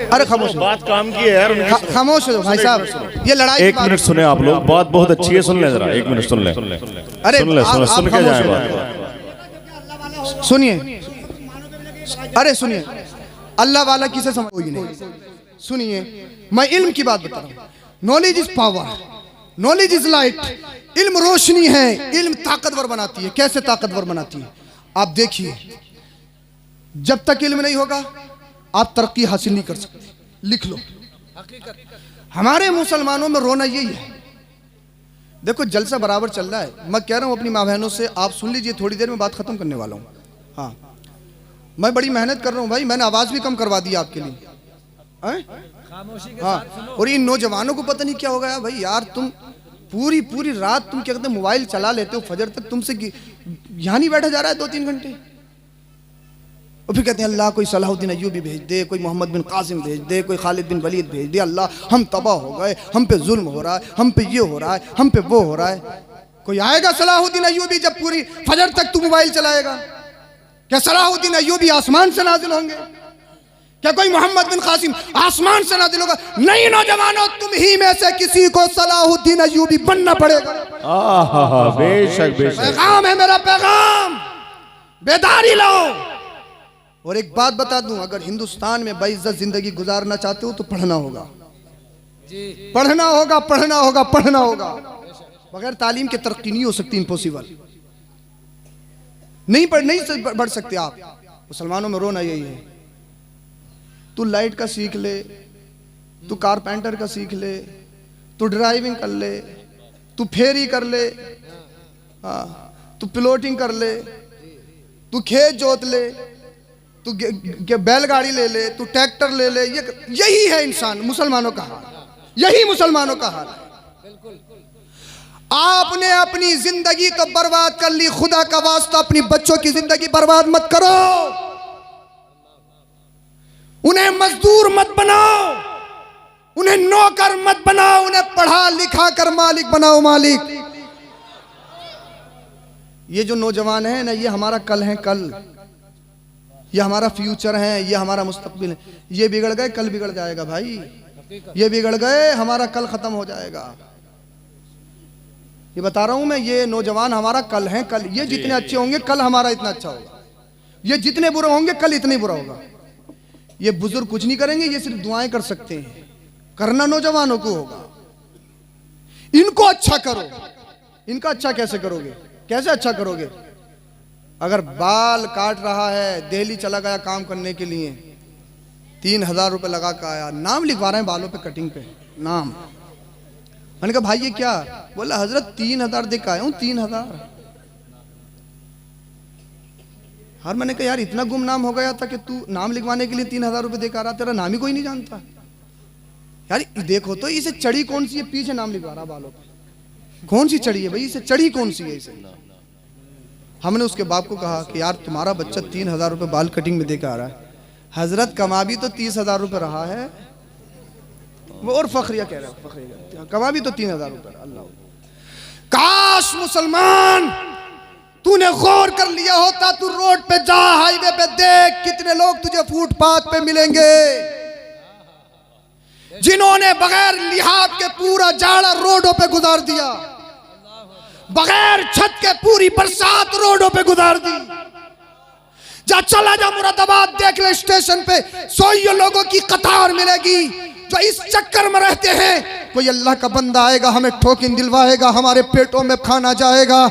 अरे खामोश, बात काम की है यार। खामोश हो भाई साहब, ये लड़ाई। एक मिनट सुने आप लोग, बात बहुत अच्छी है, सुन ले जरा, एक मिनट सुन ले। अरे सुन के जाए बात। सुनिए, अरे सुनिए, अल्लाह वाला किसे समझ नहीं। सुनिए, मैं इल्म की बात बता रहा हूँ। Knowledge is power, knowledge is light. इल्म रोशनी है, इल्म ताकतवर बनाती है। कैसे ताकतवर बनाती है? आप देखिए, जब तक इल्म नहीं होगा आप तरक्की हासिल नहीं कर सकते। लिख लो, हमारे मुसलमानों में रोना यही है। देखो जलसा बराबर चल रहा है, मैं कह रहा हूं अपनी माँ बहनों से, आप सुन लीजिए, थोड़ी देर में बात खत्म करने वाला हूं। हाँ, मैं बड़ी मेहनत कर रहा हूं भाई, मैंने आवाज भी कम करवा दी आपके लिए। हाँ, और इन नौजवानों को पता नहीं क्या हो गया भाई यार, तुम पूरी पूरी रात तुम क्या कहते हैं मोबाइल चला लेते हो, फजर तक तुमसे यहाँ नहीं बैठा जा रहा है 2-3 घंटे, और फिर कहते हैं अल्लाह कोई सलाहुद्दीन अय्यूबी भेज दे, कोई मोहम्मद बिन कासिम भेज दे, कोई खालिद बिन वलीद भेज दे। अल्लाह हम तबाह हो गए, हम पे जुल्म हो रहा है, हम पे ये हो रहा है, हम पे वो हो रहा है। कोई आएगा सलाहुद्दीन अय्यूबी जब पूरी फजर तक तू मोबाइल चलाएगा? क्या सलाहुद्दीन अय्यूबी आसमान से नाजिल होंगे? क्या कोई मोहम्मद बिन कासिम आसमान से नाजिल होगा? नहीं नौजवानों, तुम ही में से किसी को सलाहुद्दीन अय्यूबी बनना पड़ेगा। बेशक बेशक, पैगाम है मेरा, पैगाम, बेदारी लो। और एक बात बता दूं, अगर हिंदुस्तान में बाइज्जत जिंदगी गुजारना चाहते हो तो पढ़ना होगा, पढ़ना होगा, पढ़ना होगा, पढ़ना होगा। बगैर तालीम के तरक्की नहीं हो सकती, इम्पॉसिबल। नहीं बढ़ सकते आप। मुसलमानों में रोना यही है, तू लाइट का सीख ले, तू कारपेंटर का सीख ले, तू ड्राइविंग कर ले, तू फेरी कर ले, तू पिलोटिंग कर ले, तू खेत जोत ले, तू बैलगाड़ी ले ले, तू ट्रैक्टर ले ले। यही है इंसान, मुसलमानों का हाल, यही मुसलमानों का हाल। आपने अपनी जिंदगी तो बर्बाद कर ली, खुदा का वास्ता अपनी बच्चों की जिंदगी बर्बाद मत करो, उन्हें मजदूर मत बनाओ, उन्हें नौकर मत बनाओ, उन्हें पढ़ा लिखा कर मालिक बनाओ, मालिक। ये जो नौजवान है ना, ये हमारा कल है, कल ये हमारा फ्यूचर है, ये हमारा मुस्तकबिल है। ये बिगड़ गए कल बिगड़ जाएगा भाई, ये बिगड़ गए हमारा कल खत्म हो जाएगा। ये बता रहा हूं मैं, ये नौजवान हमारा कल है, कल ये जितने अच्छे होंगे कल हमारा इतना अच्छा होगा, ये जितने बुरे होंगे कल इतने बुरा होगा। ये बुजुर्ग कुछ नहीं करेंगे, ये सिर्फ दुआएं कर सकते हैं, करना नौजवानों को होगा। इनको अच्छा करो। इनका अच्छा कैसे करोगे? कैसे अच्छा करोगे? अगर बाल काट रहा है, दिल्ली चला गया काम करने के लिए, 3000 रुपए लगा कर आया, नाम लिखवा रहे हैं बालों पे, कटिंग पे नाम। मैंने कहा भाई ये क्या? बोला हजरत 3000 दे के आया हूं, 3000। हर मैंने कहा यार इतना गुमनाम हो गया था कि तू नाम लिखवाने के लिए 3000 रुपए दे के आ रहा, तेरा नाम ही कोई नहीं जानता यार। देखो तो इसे चढ़ी कौन सी है, पीछे नाम लिखवा रहा बालों पे, कौन सी चढ़ी है भाई, इसे चढ़ी कौन सी है इसे? हमने उसके बाप को कहा कि यार तुम्हारा बच्चा 3000 रुपए बाल कटिंग में देकर आ रहा है। हजरत कमा भी तो 30,000 रुपए रहा है, वो और फखरिया कह रहा है, फखरिया कमा भी तो 3000 रुपए। अल्लाह, काश मुसलमान तूने गौर कर लिया होता। तू रोड पे जा, हाईवे पे देख, कितने लोग तुझे फुटपाथ पे मिलेंगे जिन्होंने बगैर लिहाज के पूरा जाड़ा रोडों पे गुजार दिया, बगैर छत के पूरी बरसात रोडों पे गुजार दी। जा चला जा मुरादाबाद, देख ले स्टेशन पे 100 लोगों की कतार मिलेगी जो इस चक्कर में रहते हैं कोई अल्लाह का बंदा आएगा, हमें ठोकिन दिलवाएगा, हमारे पेटों में खाना जाएगा।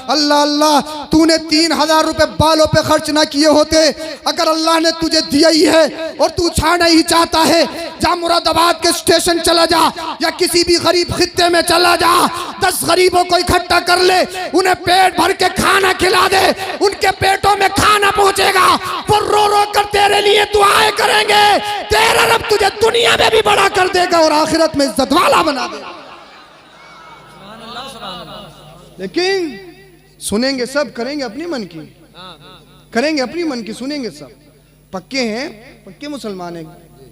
अल्लाह अल्लाह, तूने 3000 रुपए बालों पे खर्च ना किए होते, अगर अल्लाह ने तुझे दिया ही है और तू छाना ही चाहता है, जा मुरादाबाद के स्टेशन चला जा या किसी भी गरीब खित्ते में चला जा, 10 गरीबों को इकट्ठा कर ले, उन्हें पेट भर के खाना खिला दे, उनके पेटों में खाना पहुंचेगा, वो रो रो कर तेरे लिए दुआएं करेंगे, तेरा रब तुझे दुनिया में भी बड़ा कर देगा और आखिरत में इज्जत वाला बना देगा। लेकिन सुनेंगे सब, करेंगे अपनी मन की, करेंगे अपनी मन की, सुनेंगे सब। पक्के हैं, पक्के मुसलमान हैं,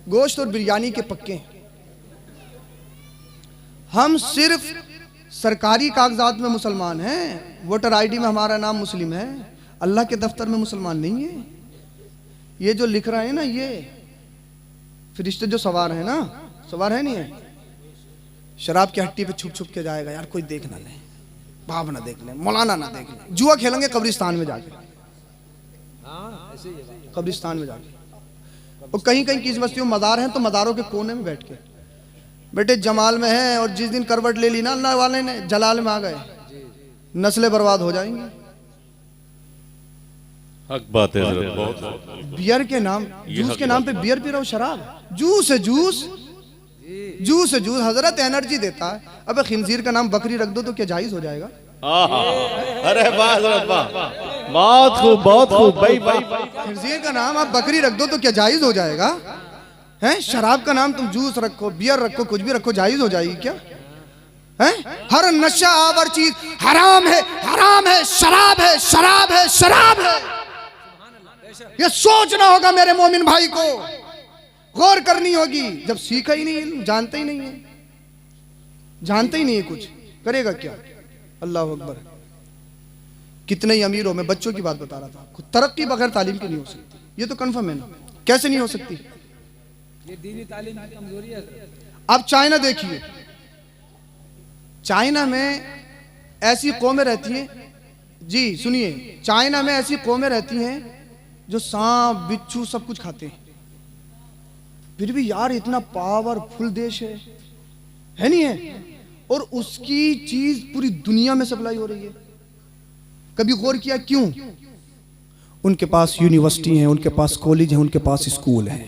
गोश्त और बिरयानी के पक्के हैं। हम सिर्फ सरकारी कागजात में मुसलमान हैं, वोटर आईडी में हमारा नाम मुस्लिम है, अल्लाह के दफ्तर में मुसलमान नहीं है। ये जो लिख रहे हैं ना, ये फरिश्ते जो सवार है ना, सवार है नहीं है, शराब की हट्टी पे छुप छुप के जाएगा, यार कोई देख ना ले, बाप ना देख ले, मौलाना ना देख ले, जुआ खेलेंगे कब्रिस्तान में जाके, कब्रिस्तान में जाके। और कहीं कहीं किस बस्तियों में मज़ार हैं तो मज़ारों के कोने में बैठ के, बेटे जमाल में है और जिस दिन करवट ले ली ना अल्लाह वाले ने, जलाल में आ गए, नस्लें बर्बाद हो जाएंगी। हक बात है हजरत, बहुत बियर के नाम, जूस के नाम पे बियर पी रहा हूँ, शराब, जूस है जूस, जूस है जूस, हजरत एनर्जी देता है। अबे खिंजीर का नाम बकरी रख दो तो क्या जायज हो जाएगा? अरे वाह हजरत वाह, बहुत खूब बहुत खूब भाई भाई। खिंजीर का नाम आप बकरी रख दो तो क्या जायज हो जाएगा? हैं? शराब का नाम तुम जूस रखो, बियर रखो, कुछ भी रखो, जायज हो जाएगी क्या? हैं? हर नशा आवर चीज हराम है, हराम है, शराब है, शराब है, शराब है। ये सोचना होगा मेरे मोमिन भाई को, गौर करनी होगी। जब सीखा ही नहीं, जानता ही नहीं है, जानता ही नहीं है कुछ, करेगा क्या? अल्लाह अकबर। कितने ही अमीर हो, मैं बच्चों की बात बता रहा था आपको, तरक्की बगैर तालीम की नहीं हो सकती, ये तो कंफर्म है ना। कैसे नहीं हो सकती? ये दीनी तालीम की कमजोरी है। आप चाइना देखिए, चाइना में ऐसी कौमें रहती हैं, जी सुनिए, चाइना में ऐसी कौमें रहती हैं जो सांप बिच्छू सब कुछ खाते हैं, फिर भी यार इतना पावरफुल देश है नहीं है? और उसकी चीज पूरी दुनिया में सप्लाई हो रही है। कभी गौर किया क्यों? उनके पास यूनिवर्सिटी है, उनके पास कॉलेज है, उनके पास स्कूल है।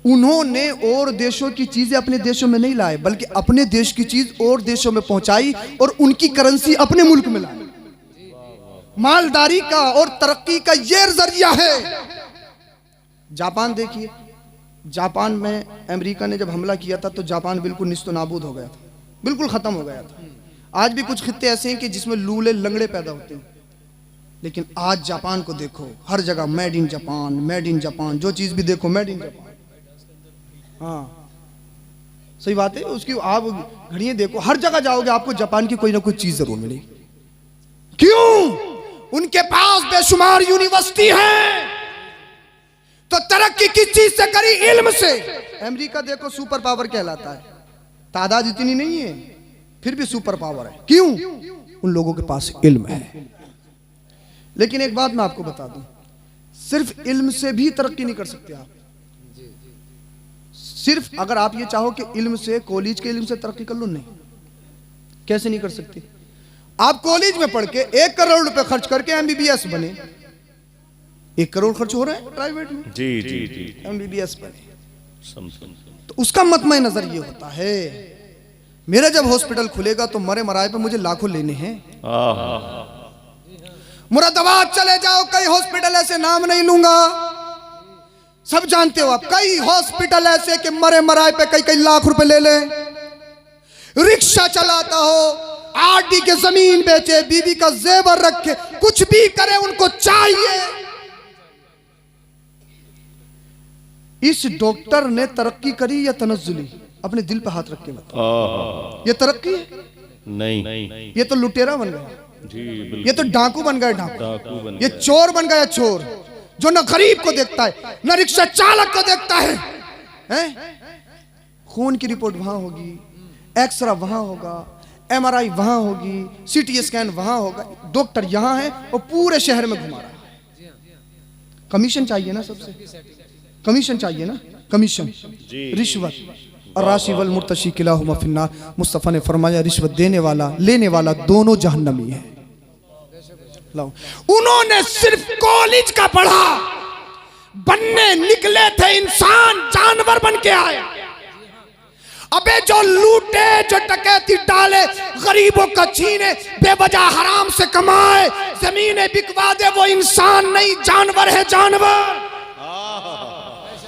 उन्होंने और देशों की चीजें अपने देशों में नहीं लाए, बल्कि अपने देश की चीज और देशों में पहुंचाई और उनकी करेंसी अपने मुल्क में लाई। मालदारी का और तरक्की का ये जरिया है। जापान देखिए, जापान में अमेरिका ने जब हमला किया था तो जापान बिल्कुल निस्तो नाबूद हो गया था, बिल्कुल खत्म हो गया था। आज भी कुछ खित्ते ऐसे हैं कि जिसमें लूले लंगड़े पैदा होते हैं, लेकिन आज जापान को देखो, हर जगह made in Japan, made in Japan, जो चीज भी देखो मेड इन जापान। हाँ सही बात है, उसकी आप घड़ियां देखो, हर जगह जाओगे आपको जापान की कोई ना कोई चीज जरूर मिलेगी। क्यों? उनके पास बेशुमार यूनिवर्सिटी है। तो तरक्की किस चीज से करी? इल्म से। अमेरिका देखो सुपर पावर कहलाता है, तादाद इतनी नहीं है फिर भी सुपर पावर है। क्यों? उन लोगों के पास इल्म है। लेकिन एक बात मैं आपको बता दूं, सिर्फ इल्म से भी तरक्की नहीं कर सकते आप। सिर्फ अगर आप ये चाहो कि इल्म से, कॉलेज के इल्म से तरक्की कर लो, नहीं, कैसे नहीं कर सकते? आप कॉलेज में पढ़ के 1 करोड़ रुपए खर्च करके एमबीबीएस बने, 1 करोड़ खर्च हो रहा है प्राइवेट में, जी जी जी, एमबीबीएस बने। तो उसका मतमय नजर ये होता है, मेरा जब हॉस्पिटल खुलेगा तो मरे मराए पे मुझे लाखों लेने हैं। मुरादाबाद चले जाओ, कई हॉस्पिटल ऐसे, नाम नहीं लूंगा, सब जानते हो आप, कई हॉस्पिटल ऐसे कि मरे मराए पे कई कई लाख रुपए ले ले। रिक्शा चलाता हो, आरडी के जमीन बेचे, बीवी का जेवर रखे, कुछ भी करे, उनको चाहिए। इस डॉक्टर ने तरक्की करी या तनज्जुली? अपने दिल पे हाथ रख के बताओ, ये तरक्की है? नहीं, ये तो लुटेरा बन गया जी बिल्कुल, ये तो डाकू बन गए, डाकू डाकू बन ये चोर बन गया, चोर जो न गरीब को देखता है न रिक्शा चालक को देखता है, हैं? खून की रिपोर्ट वहां होगी, एक्सरा वहां होगा, एमआरआई वहां होगी, सीटी स्कैन वहां होगा, डॉक्टर यहां है और पूरे शहर में घुमा रहा है। कमीशन चाहिए ना, सबसे कमीशन चाहिए ना, कमीशन, रिश्वत और राशि वल मुर्तशी किलाहुमा फिन्नार। मुस्तफा ने फरमाया रिश्वत देने वाला लेने वाला दोनों जहन्नमी है। उन्होंने सिर्फ कॉलेज का पढ़ा, बनने निकले थे इंसान, जानवर बन के आए। अबे जो लूटे, जो डकैती डाले, गरीबों का छीने, बेवजह हराम से कमाए, जमीनें बिकवा दे, वो इंसान नहीं, जानवर है, जानवर।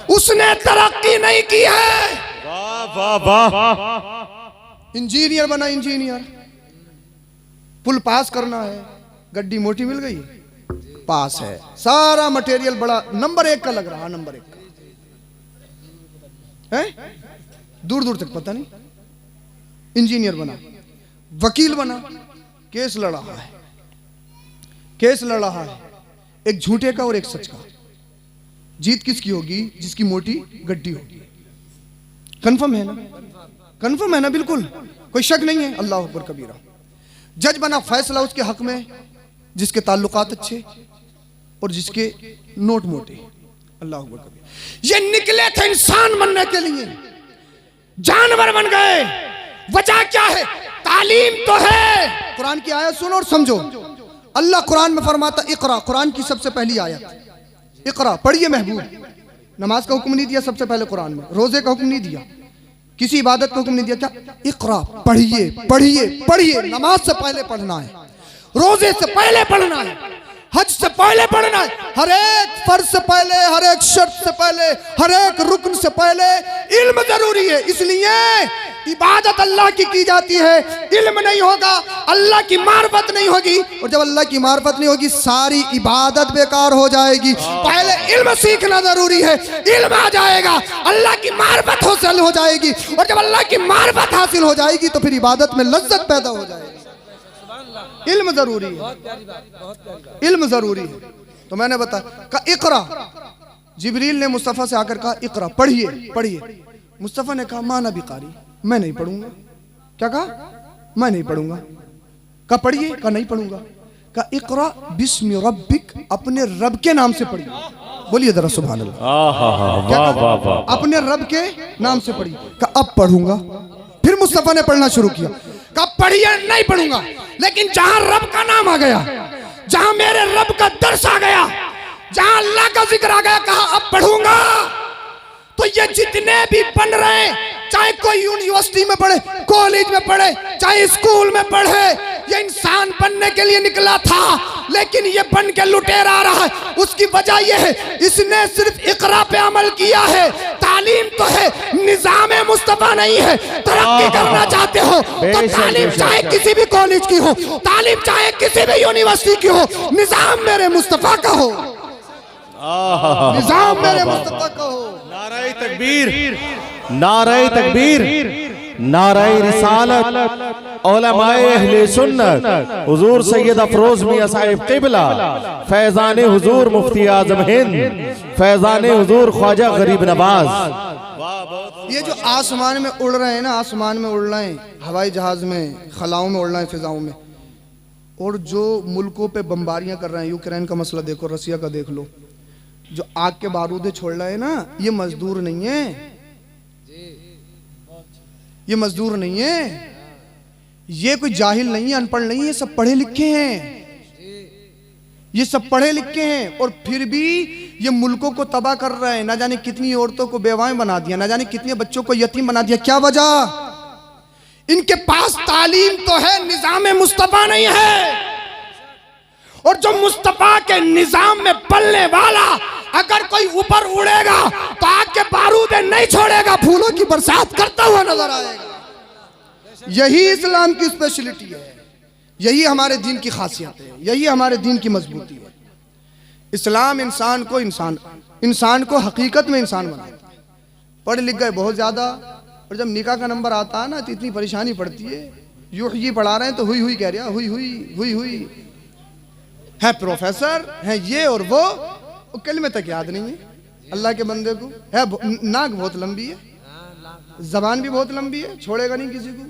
उसने तरक्की नहीं की है। वाह वाह वाह। इंजीनियर बना, इंजीनियर, पुल पास करना है, गड्डी मोटी मिल गई, पास है, सारा मटेरियल बड़ा नंबर 1 का लग रहा, नंबर 1 का है, दूर दूर तक पता नहीं। इंजीनियर बना, वकील बना, केस लड़ रहा है, केस लड़ रहा है, एक झूठे का और एक सच का। जीत किसकी होगी? जिसकी मोटी गड्डी होगी। कंफर्म है ना? कंफर्म है ना? बिल्कुल कोई शक नहीं है। अल्लाह अकबर कबीरा। जज बना फैसला उसके हक में जिसके ताल्लुकात अच्छे और जिसके नोट मोटे। अल्लाह अकबर कबीरा। ये निकले थे इंसान बनने के लिए, जानवर बन गए। वजह क्या है? तालीम तो है। कुरान की आयत सुनो और समझो। अल्लाह कुरान में फरमाता इकरा, कुरान की सबसे पहली आयत इकरा, पढ़िए महबूब। नमाज का हुक्म नहीं दिया सबसे पहले कुरान में, रोजे का हुक्म नहीं दिया, किसी इबादत का हुक्म नहीं दिया। क्या? इकरा, पढ़िए पढ़िए पढ़िए। नमाज से पहले पढ़ना है, रोजे से पहले पढ़ना है, हज से पहले पढ़ना है। हर एक फर्ज से पहले, हर एक शर्त से पहले, हर एक रुकन से पहले इल्म जरूरी है। इसलिए इबादत अल्लाह की जाती है। इल्म नहीं होगा, अल्लाह की मार्फत नहीं होगी, और जब अल्लाह की मार्फत नहीं होगी सारी इबादत बेकार हो जाएगी। पहले इल्म सीखना जरूरी है, इल्म आ जाएगा, अल्लाह की मार्फत हासिल हो जाएगी, और जब अल्लाह की मार्फत हासिल हो जाएगी तो फिर इबादत में लज्जत पैदा हो जाएगी। इल्म जरूरी है, इल्म जरूरी है। तो मैंने बताया का इकरा, जिब्रील ने मुस्तफ़ा से आकर कहा इकरा, पढ़िए पढ़िए। मुस्तफ़ा ने कहा माना भी कारी, मैं नहीं पढ़ूंगा। क्या कहा? मैं नहीं पढ़ूंगा। कहा पढ़िए? कहा नहीं पढ़ूंगा। कहा इकरा बिस्मि रब्बिक, अपने रब के नाम से पढ़िए। बोलिए जरा सुभान अल्लाह। क्या कहा? अपने रब के नाम से पढ़िए। कहा अब पढ़ूंगा। फिर मुस्तफ़ा ने पढ़ना शुरू किया। कहा पढ़िए? नहीं पढ़ूंगा। लेकिन जहां रब का नाम आ गया, जहां मेरे रब का दर्श आ गया, जहां अल्लाह का जिक्र आ गया, कहा अब पढ़ूंगा। तो ये जितने भी बन रहे हैं, चाहे कोई यूनिवर्सिटी में पढ़े, कॉलेज में पढ़े, चाहे स्कूल में पढ़े, ये इंसान बनने के लिए निकला था, लेकिन ये बन के लुटेरा आ रहा है। उसकी वजह ये है, इसने सिर्फ इकरा पे अमल किया है। तालीम तो है, निजाम मुस्तफा नहीं है। तरक्की करना चाहते हो तो तालीम चाहे किसी भी कॉलेज की हो, तालीम चाहे किसी भी यूनिवर्सिटी की हो, निजाम मेरे मुस्तफा का हो, निजाम मेरे मुस्तफा का हो। नारे तकबीर, नारे तकबीर, नारे रिसालत, उलमाए अहले सुन्नत, हुजूर सैयद अफरोज मियां साहिब क़िबला, फैज़ान हुजूर मुफ्ती आज़म हिंद, फैज़ान हुजूर ख्वाजा गरीब नवाज। ये जो आसमान में उड़ रहे हैं ना, आसमान में उड़ रहे हैं, हवाई जहाज में, खलाओं में उड़ रहे हैं, फिजाओं में, और जो मुल्कों पे बमबारियां कर रहे हैं, यूक्रेन का मसला देखो, रसिया का देख लो, जो आग के बारूदे छोड़ रहे हैं ना, ये मजदूर नहीं है, ये मजदूर नहीं है, ये कोई जाहिल नहीं है, अनपढ़ नहीं है, सब पढ़े लिखे हैं, ये सब पढ़े लिखे हैं, और फिर भी ये मुल्कों को तबाह कर रहे हैं। ना जाने कितनी औरतों को बेवाएं बना दिया, ना जाने कितने बच्चों को यतीम बना दिया। क्या वजह? इनके पास तालीम तो है, निजाम मुस्तफा नहीं है। और जो मुस्तफा के निजाम में पलने वाला अगर कोई ऊपर उड़ेगा तो आग के बारूदे नहीं छोड़ेगा, फूलों की बरसात करता हुआ नजर आएगा। यही इस्लाम की स्पेशलिटी है, यही हमारे दीन की खासियत है, यही हमारे दीन की मजबूती है। इस्लाम इंसान को हकीकत में इंसान बनाता है। पढ़ लिख गए बहुत ज्यादा, और जब निकाह का नंबर आता है ना तो इतनी परेशानी पड़ती है। यूं पढ़ा रहे हैं तो हुई हुई कह रहा, हुई हुई हुई हुई है, प्रोफेसर है ये और वो कलमे तक याद नहीं है। अल्लाह के बंदे को है, नाक बहुत लंबी है, जबान भी बहुत लंबी है, छोड़ेगा नहीं किसी को,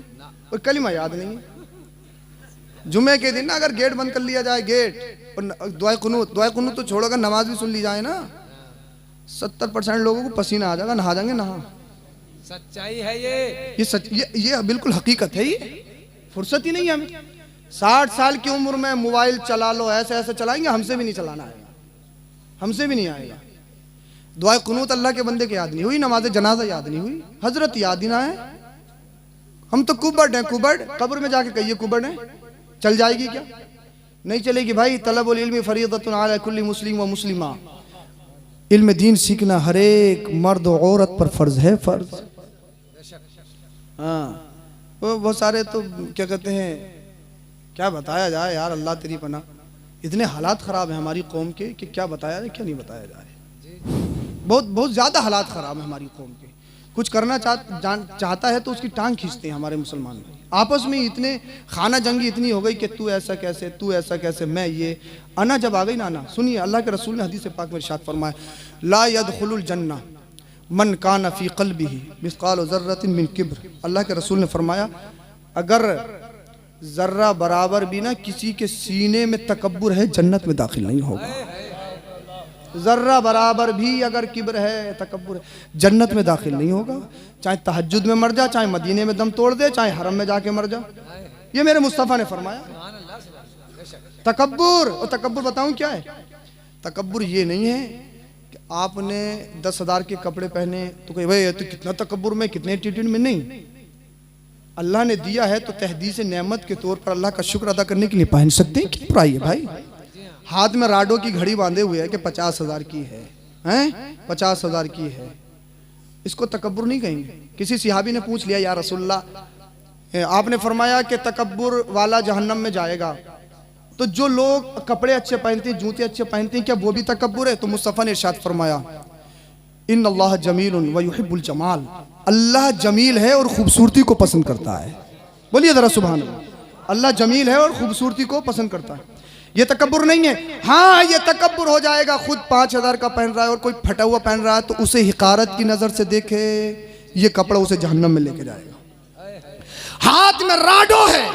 और कलिमा याद नहीं है। जुमे के दिन ना अगर गेट बंद कर लिया जाए, गेट, और दुआ कुनूत तो छोड़ोगा, नमाज भी सुन ली जाए ना, 70% लोगों को पसीना आ जाएगा, नहा जाएंगे। नहा सच्चाई है ये सच, ये बिल्कुल हकीकत है। ये फुर्सत ही नहीं है हमें। 60 साल की उम्र में मोबाइल चला लो, ऐसे ऐसे चलाएंगे, हमसे भी नहीं चलाना आएगा, हमसे भी नहीं आएगा। दुआ कुनूत अल्लाह के बंदे की याद नहीं हुई, नमाज जनाजा याद नहीं हुई, हजरत याद ही ना है। हम तो कुबड़ हैं, कुबड़। कब्र में जाके कहिए कुबड़ है, चल जाएगी क्या? नहीं चलेगी भाई। तलबुल इल्मी फरीदतुन अला कुल्ली मुस्लिम व मुस्लिमा, इल्म दीन सीखना हर एक मर्द और औरत पर फर्ज है, फर्ज। हाँ, वो बहुत सारे तो क्या कहते हैं, क्या बताया जाए यार, अल्लाह तेरी पनाह। इतने हालात ख़राब हैं हमारी कौम के कि क्या बताया जाए, क्या नहीं बताया जाए। बहुत बहुत ज़्यादा हालात ख़राब हैं हमारी कौम के। कुछ करना चाहता है तो उसकी टांग खींचते हैं हमारे मुसलमान भाई। आपस में इतने खाना जंगी इतनी हो गई कि तू ऐसा कैसे, तू ऐसा कैसे, मैं ये। अना जब आ गई ना, ना सुनिए, अल्लाह के रसूल ने हदीस पाक में इरशाद फरमाया, ला यदखुलुल जन्नह मन कान फी क़ल्बिही मिस्क़ाल ज़र्रतिन मिन किब्र। अल्लाह के रसूल ने फरमाया, अगर जर्रा बराबर भी ना किसी के सीने में तकब्बुर है, जन्नत में दाखिल नहीं होगा। जर्रा बराबर भी अगर किब्र है, तकब्बुर है, जन्नत में दाखिल नहीं होगा। चाहे तहज्जुद में मर जा, चाहे मदीने में दम तोड़ दे, चाहे हरम में जाके मर जा। ये मेरे मुस्तफ़ा ने फरमाया। तकब्बुर, और तकब्बुर बताऊं क्या है? तकब्बुर ये नहीं है कि आपने 10,000 के कपड़े पहने तो कहे भाई तो कितना तकब्बुर में, कितने एटीट्यूड में, नहीं। अल्लाह ने दिया है तो तहदीस नेमत के तौर पर अल्लाह का शुक्र अदा करने के लिए पहन सकते हैं। क्या बुराई है भाई? हाथ में राडो की घड़ी बांधे हुए है कि 50,000 की है, हैं 50,000 की है, इसको तकब्बुर नहीं कहेंगे। किसी सिहाबी ने पूछ लिया, या रसूलल्लाह आपने फरमाया कि तकब्बुर वाला जहन्नम में जाएगा, तो जो लोग कपड़े अच्छे पहनते हैं, जूते अच्छे पहनते हैं, क्या वो भी तकब्बुर है? तो मुस्तफ़ा ने इरशाद फरमाया, इन्नल्लाह जमीलुन व युहिब्बुल जमाल, अल्लाह जमील है और खूबसूरती को पसंद करता है। बोलिए जरा सुभान अल्लाह। अल्लाह जमील है और खूबसूरती को पसंद करता है। ये तकब्बुर नहीं है। हाँ, ये तकब्बुर हो जाएगा, खुद 5,000 का पहन रहा है और कोई फटा हुआ पहन रहा है तो उसे हिकारत की नजर से देखे, ये कपड़ा उसे जहन्नम में लेके जाएगा। हाथ में राडो है,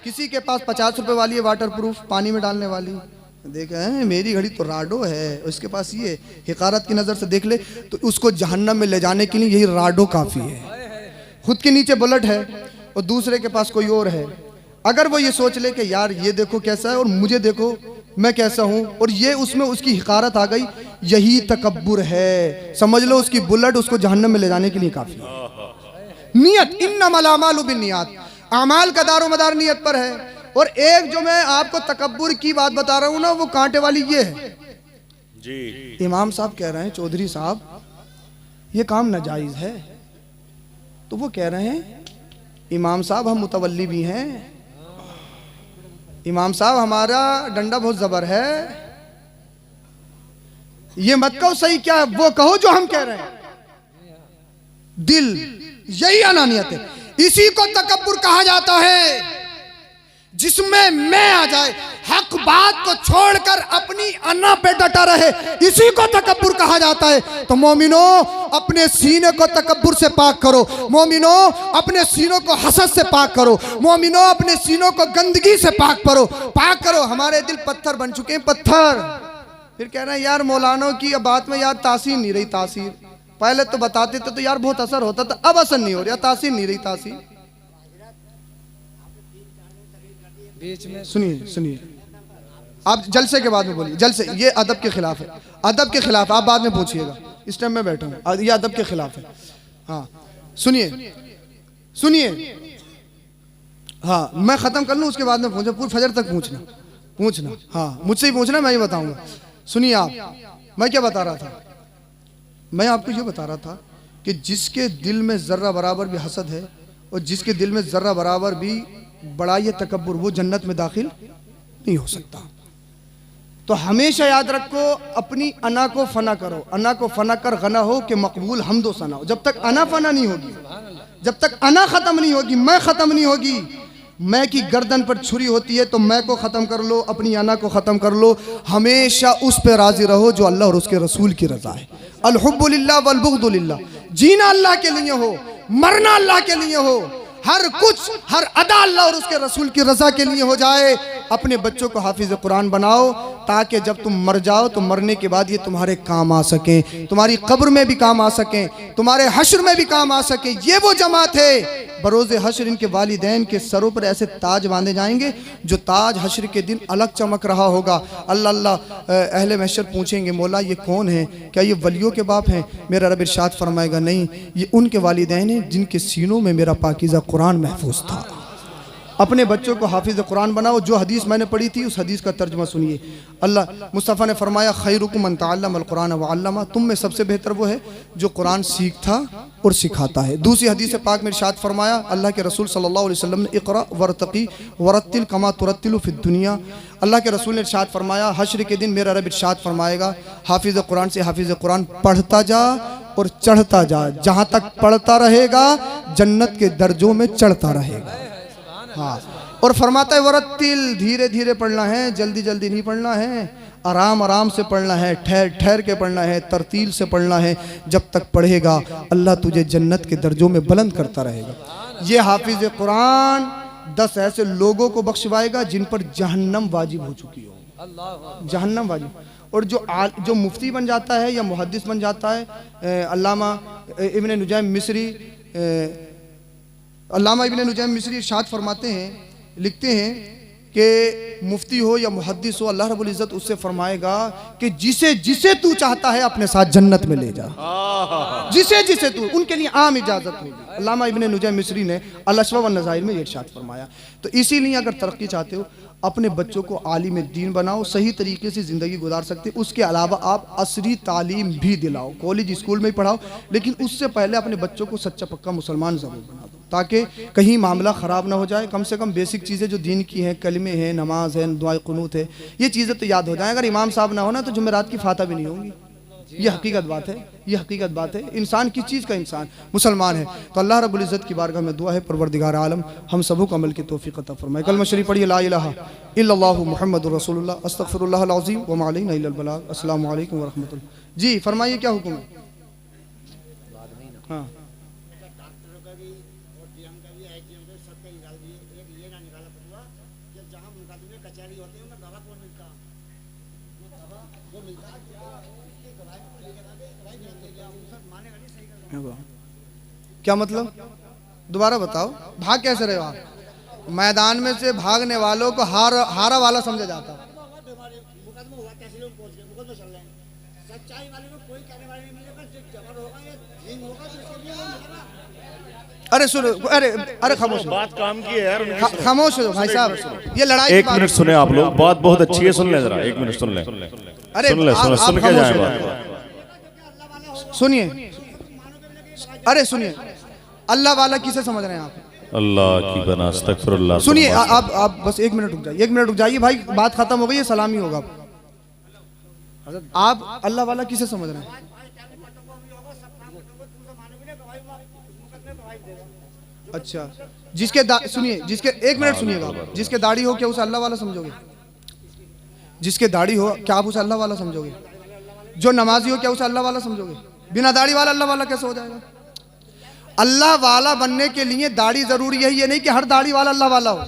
किसी के पास 50 रुपए वाली है वाटर प्रूफ, पानी में डालने वाली, देखे मेरी घड़ी तो राडो है, उसके पास ये हिकारत की नजर से देख ले तो उसको जहन्नम में ले जाने के लिए यही राडो काफी है। खुद के नीचे बुलेट है और दूसरे के पास कोई और है, अगर वो ये सोच ले कि यार ये देखो कैसा है और मुझे देखो मैं कैसा हूं, और ये उसमें उसकी हिकारत आ गई, यही तकब्बुर है। समझ लो उसकी बुलेट उसको जहन्नम में ले जाने के लिए काफी है। नियत, इन्नमल अमालु बिन्नियात, अमाल का दारोमदार नियत पर है। और एक जो मैं आपको तकब्बुर की बात बता रहा हूं ना, वो कांटे वाली ये है जी। इमाम साहब कह रहे हैं, चौधरी साहब ये काम नाजायज है, तो वो कह रहे हैं इमाम साहब हम मुतवल्ली भी हैं, इमाम साहब हमारा डंडा बहुत जबर है, ये मत कहो सही क्या है, वो कहो जो हम कह रहे हैं। दिल, यही अनानियत है, इसी को तकब्बुर कहा जाता है, जिसमें मैं आ जाए, हक बात को छोड़कर अपनी अन्ना पे डटा रहे, इसी को तकब्बुर कहा जाता है। तो मोमिनो अपने सीने को तकब्बुर से पाक करो, मोमिनो अपने सीनों को हसद से पाक करो, मोमिनो अपने सीनों को गंदगी से पाक करो। हमारे दिल पत्थर बन चुके हैं, पत्थर। फिर कह रहे हैं यार मौलानों की बात में यार तासीर नहीं रही, तासीर पहले तो बताते थे तो यार बहुत असर होता था, अब असर नहीं हो रहा, तासीर नहीं रही, तासीर। सुनिए आप जलसे के बाद में बोलिए, जलसे ये अदब के खिलाफ है, अदब के खिलाफ, आप बाद में पूछिएगा, इस टाइम मैं बैठा हूँ, ये अदब के खिलाफ है। हाँ सुनिए, हाँ मैं खत्म कर लूँ उसके बाद में पूछो, पूरे फजर तक पूछना, हाँ मुझसे ही पूछना, मैं ही बताऊंगा। सुनिए आप, मैं क्या बता रहा था, मैं आपको ये बता रहा था कि जिसके दिल में जर्रा बराबर भी हसद है और जिसके दिल में जर्रा बराबर भी बड़ा ये तकब्बुर, वो जन्नत में दाखिल नहीं हो सकता। तो हमेशा याद रखो, अपनी अना को फना करो, अना को फना कर गना हो कि मकबूल हमदो सना हो। जब तक अना फना नहीं होगी, जब तक अना खत्म नहीं होगी, मैं खत्म नहीं होगी, मैं की गर्दन पर छुरी होती है तो मैं को खत्म कर लो, अपनी अना को खत्म कर लो। हमेशा उस पे राजी रहो जो अल्लाह और उसके रसूल की रजा है। अल हुब्बु लिल्लाह वल बुग़्दु लिल्लाह, जीना अल्लाह के लिए हो, मरना अल्लाह के लिए हो, हर कुछ हर अदा अल्लाह और उसके रसूल की रजा के लिए हो जाए। अपने बच्चों को हाफिज कुरान बनाओ ताकि जब तुम मर जाओ तो मरने के बाद ये तुम्हारे काम आ सके, तुम्हारी कब्र में भी काम आ सके, तुम्हारे हश्र में भी काम आ सके। ये वो जमात है, बरोज़े हश्र इनके वालिदैन के सरों पर ऐसे ताज बांधे जाएंगे जो ताज हश्र के दिन अलग चमक रहा होगा। अल्लाह अल्लाह अहले महशर पूछेंगे, मौला ये कौन है, क्या ये वलियों के बाप हैं? मेरा रब इरशाद फरमाएगा, नहीं, ये उनके वालिदैन हैं जिनके सीनों में मेरा पाकीज़ा कुरान महफूज था। अपने बच्चों को हाफिज कुरान बनाओ। जो हदीस मैंने पढ़ी थी उस हदीस का तर्जुमा सुनिए। अल्लाह मुस्तफ़ा ने फरमाया, खैरुकुम मन तअल्लमल कुरान व अल्लमा, तुम में सबसे बेहतर वो है जो कुरान सीखता और सिखाता है। दूसरी हदीस पाक में इरशाद फरमाया अल्लाह के रसूल सल्लल्लाहु अलैहि वसल्लम ने, इक़रा वरतक़ी वरत्तिल कमा तुरत्तिलु फ़िद दुनिया। अल्लाह के रसूल ने इरशाद फरमाया, हश्र के दिन मेरा रब इरशाद फरमाएगा, हाफिज कुरान से हाफिज कुरान पढ़ता जा और चढ़ता जा, जहां तक पढ़ता रहेगा जन्नत के दर्जों में चढ़ता रहेगा। हाँ, और फरमाता है वरत्तिल, धीरे धीरे पढ़ना है, जल्दी जल्दी नहीं पढ़ना है, आराम आराम से पढ़ना है, ठहर ठहर के पढ़ना है, तरतील से पढ़ना है। जब तक पढ़ेगा अल्लाह तुझे जन्नत के दर्जों में बुलंद करता रहेगा। ये हाफिज कुरान 10 ऐसे लोगों को बख्शवाएगा जिन पर जहन्नम वाजिब हो चुकी हो, जहन्नम वाजिब। और जो मुफ्ती बन जाता है या मुहद्दिस बन जाता है, अल्लामा इब्न नुजैम मिस्री, अल्लामा इब्न नुजैम मिस्री इरशाद फरमाते हैं, लिखते हैं कि मुफ्ती हो या मुहद्दिस हो, अल्लाह रब्बुल इज़्ज़त उससे फरमाएगा कि जिसे जिसे तू चाहता है अपने साथ जन्नत में ले जा, जिसे जिसे तू, उनके लिए आम इजाज़त होगी। अल्लामा इब्न नुजैम मिस्री ने अल-अशवा व नज़ाइर में ये इरशाद फरमाया। तो इसीलिए अगर तरक्की चाहते हो, अपने बच्चों को आलिम दीन बनाओ, सही तरीके से ज़िंदगी गुजार सकते। उसके अलावा आप असरी तालीम भी दिलाओ, कॉलेज स्कूल में ही पढ़ाओ, लेकिन उससे पहले अपने बच्चों को सच्चा पक्का मुसलमान ज़रूर बना दो, ताकि कहीं मामला ख़राब ना हो जाए। कम से कम बेसिक चीज़ें जो दीन की हैं, कलमे हैं, नमाज है, दुआ कुनूत है, ये चीज़ें तो याद हो जाएं। अगर इमाम साहब ना हो ना तो जुमेरात की फातह भी नहीं होंगी। ये हकीकत बात है, ये हकीकत बात है। इंसान किस चीज़ का इंसान? मुसलमान है। तो अल्लाह रब्बुल इज़्ज़त की बारगाह में दुआ है, परवरदिगार आलम हम सबों को अमल की तौफीक अता फरमाए। कलमा शरीफ पढ़िए, ला इलाहा इल्लल्लाहु मुहम्मदुर रसूलुल्लाह अस्तगफिरुल्लाह अल अज़ीम व मा अलैना इल्लल बलाग। अस्सलामु अलैकुम व रहमतुल्लाह। जी फरमाइए, क्या हुक्म है? हाँ, क्या मतलब? दोबारा बताओ। भाग कैसे रहे हो आप? मैदान में से भागने वालों को हारा वाला समझा जाता है। अरे सुनो, अरे खामोश, बात काम की है यार, खामोश हो भाई साहब, ये लड़ाई। एक मिनट सुने आप लोग, बात बहुत अच्छी है, सुन ले जरा, एक मिनट सुन ले। अरे सुन के जाए बात। सुनिए, अरे सुनिए, अल्लाह वाला किसे समझ रहे हैं आप? अल्लाह की बना, अस्तगफिरुल्लाह। सुनिए, आप बस एक मिनट रुक जाइए, एक मिनट रुक जाइए भाई, बात खत्म हो गई है, सलामी होगा। आप अल्लाह वाला किसे समझ रहे हैं? अच्छा, सुनिए, जिसके, एक मिनट सुनिएगा, जिसके दाढ़ी हो क्या उसे अल्लाह वाला समझोगे? जिसके दाढ़ी हो क्या आप उसे अल्लाह वाला समझोगे? जो नमाजी हो क्या उसे अल्लाह वाला समझोगे? बिना दाढ़ी वाला अल्लाह वाला कैसे हो जाएगा? अल्लाह वाला बनने के लिए दाढ़ी जरूरी है, ये नहीं कि हर दाढ़ी वाला अल्लाह वाला हो।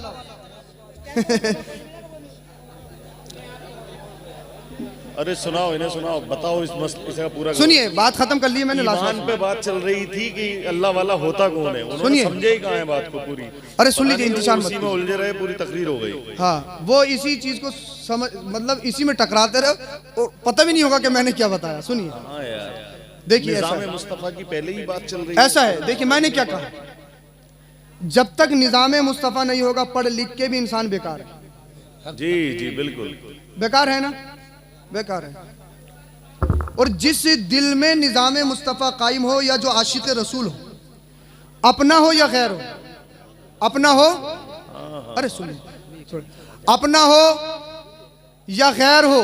अरे सुनाओ, इन्हें सुनाओ, बताओ इस मसले पूरा। सुनिए, बात खत्म कर ली मैंने। ईमान पे बात चल रही थी कि अल्लाह वाला होता कौन है, उन्होंने समझे ही कहाँ है बात को पूरी। अरे सुन लीजिए, इंतजार मत, इसी में उलझे रहे, पूरी तकरीर हो गई। हाँ, वो इसी चीज को समझ, मतलब इसी में टकराते रहे और पता भी नहीं होगा कि मैंने क्या बताया। सुनिए, हाँ यार, देखिए, निज़ाम मुस्तफ़ा की पहले ही बात चल रही ऐसा है। देखिए मैंने क्या कहा, जब तक निज़ाम मुस्तफ़ा नहीं होगा, पढ़ लिख के भी इंसान बेकार है। जी जी बिल्कुल बेकार है ना, बेकार है। और जिस दिल में निज़ाम मुस्तफ़ा कायम हो, या जो आशिक रसूल हो, अपना हो या गैर हो, अपना हो, अरे सुनिए, अपना हो या गैर हो,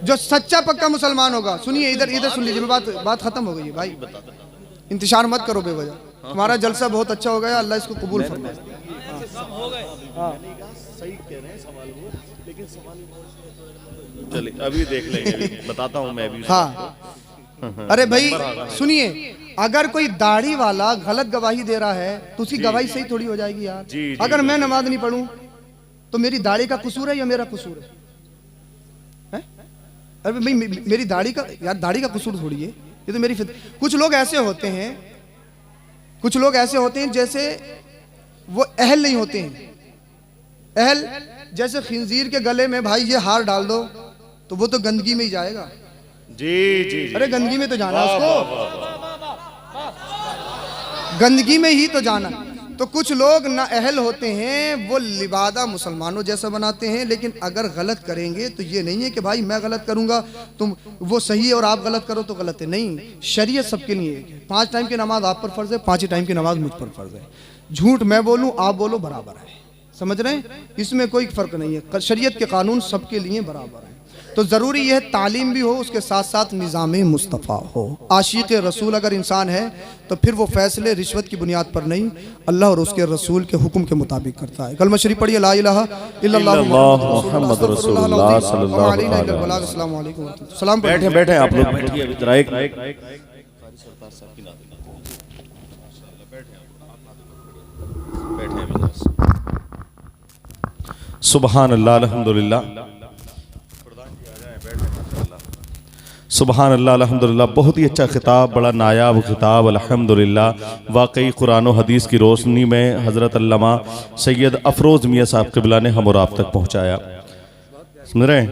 जो सच्चा पक्का मुसलमान होगा। सुनिए, इधर सुन लीजिए, बात खत्म हो गई है भाई, इंतजार मत करो बेवजह। तुम्हारा जलसा बहुत अच्छा हो गया, अल्लाह इसको कबूल फरमाए। सही कह रहे हैं सवाल वो, लेकिन सवाल चलिए अभी देख लेंगे, बताता हूँ मैं भी। हाँ, अरे भाई सुनिए, अगर कोई दाढ़ी वाला गलत गवाही दे रहा है तो उसकी गवाही सही थोड़ी हो जाएगी यार। अगर मैं नमाज नहीं पढ़ूं तो मेरी दाढ़ी का कसूर है या मेरा कसूर है? अरे भाई मेरी दाढ़ी का, यार दाढ़ी का कसूर थोड़ी है, ये तो मेरी कुछ लोग ऐसे होते हैं, कुछ लोग ऐसे होते हैं जैसे वो अहल नहीं होते हैं। अहल जैसे खिंजीर के गले में भाई ये हार डाल दो तो वो तो गंदगी में ही जाएगा। जी जी, अरे गंदगी में तो जाना उसको, गंदगी में ही तो जाना। तो कुछ लोग ना अहल होते हैं, वो लिबादा मुसलमानों जैसा बनाते हैं, लेकिन अगर गलत करेंगे तो ये नहीं है कि भाई मैं गलत करूंगा तुम वो सही है और आप गलत करो तो गलत है। नहीं, शरीयत सबके लिए एक है। 5 टाइम की नमाज आप पर फर्ज है, 5 टाइम की नमाज मुझ पर फर्ज है। झूठ मैं बोलूं आप बोलो बराबर है, समझ रहे हैं? इसमें कोई फर्क नहीं है, शरीयत के कानून सबके लिए बराबर है। तो ज़रूरी यह तालीम भी हो, उसके साथ साथ निज़ाम मुस्तफ़ा हो। आशिक़ रसूल अगर इंसान है तो फिर वो फैसले रिश्वत की बुनियाद पर नहीं, अल्लाह और उसके रसूल के हुक्म के मुताबिक करता है। कलमा शरीफ पढ़िए, ला इलाहा इल्लल्लाह मुहम्मद रसूलुल्लाह सल्लल्लाहु अलैहि वसल्लम। अस्सलाम वालेकुम। सलाम बैठे बैठे आप लोग बैठिए, अभी जरा एक सुबहान अल्लाह अल्हम्दुलिल्लाह, सुबहान अल्लाह अल्हम्दुलिल्लाह। बहुत ही अच्छा खिताब, बड़ा नायाब खिताब अल्हम्दुलिल्लाह। वाकई कुरान और हदीस की रोशनी में हज़रत अल्लामा सैयद अफरोज़ मियाँ साहब क़िबला ने हम और आप तक पहुँचाया। सुन रहे हैं?